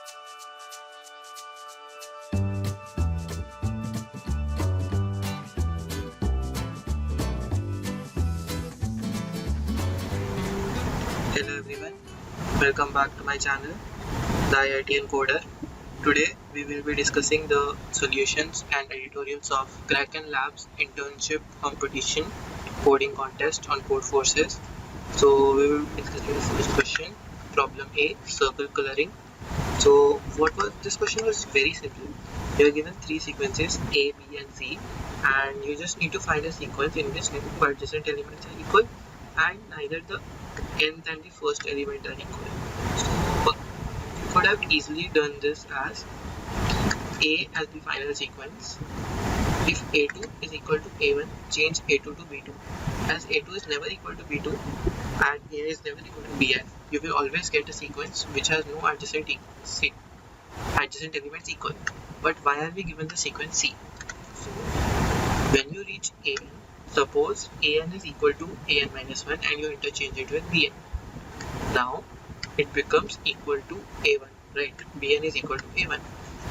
Hello everyone, welcome back to my channel, the IITian Coder. Today we will be discussing the solutions and editorials of Grakn Labs internship competition coding contest on Code Forces. So we will be discussing the first question, problem A, circle coloring. So this question was very simple. You are given three sequences A, B and C, and you just need to find a sequence in which two adjacent elements are equal and neither the nth and the first element are equal. So you could have easily done this as A as the final sequence. If A2 is equal to A1, change A2 to B2. As A2 is never equal to B2 and A is never equal to Bi, you will always get a sequence which has no adjacent elements equal. But why are we given the sequence C? So when you reach An, suppose An is equal to An minus 1 and you interchange it with Bn. Now it becomes equal to A1, right? Bn is equal to A1.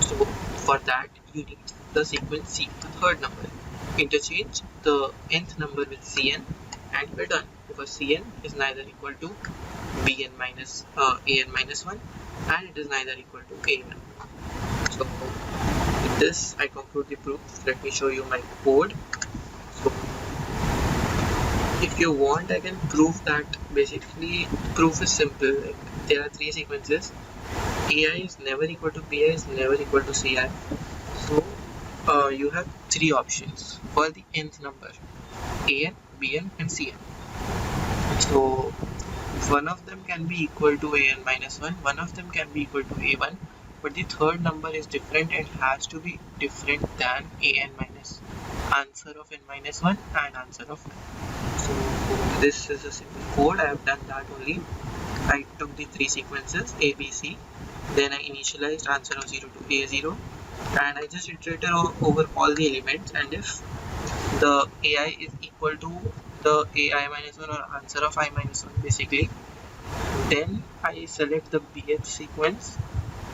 So for that you need the sequence C, the third number. Interchange the nth number with Cn and we're done, because Cn is neither equal to Bn minus An minus 1 and it is neither equal to A1. So with this I conclude the proof. Let me show you my code. So if you want, I can prove that. Basically proof is simple. Like, there are three sequences. AI is never equal to Bi, is never equal to Ci. So you have three options for the nth number: An, Bn and Cn. So one of them can be equal to An minus 1, one of them can be equal to A1, but the third number is different and has to be different than An minus answer of n minus 1 and answer of 1. So this is a simple code. I have done that only. I took the three sequences A, B, C, then I initialized answer of 0 to A0 and I just iterated over all the elements, and if the AI is equal to the AI minus 1 or answer of I minus 1 basically, then I select the BH sequence,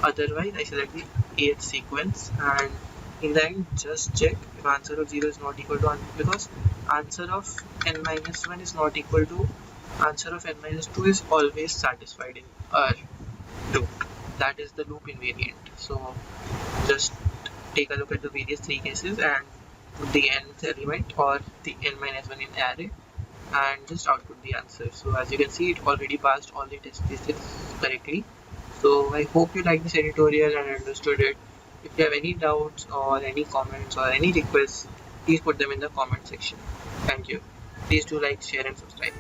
otherwise I select the AH sequence, and in the end just check if answer of 0 is not equal to because answer of n minus 1 is not equal to answer of n minus 2 is always satisfied in our loop. That is the loop invariant. So just take a look at the various three cases and put the nth element or the n minus 1 in array and just output the answer. So as you can see, it already passed all the test cases correctly. So I hope you like this editorial and understood it. If you have any doubts or any comments or any requests, please put them in the comment section. Thank you. Please do like, share and subscribe.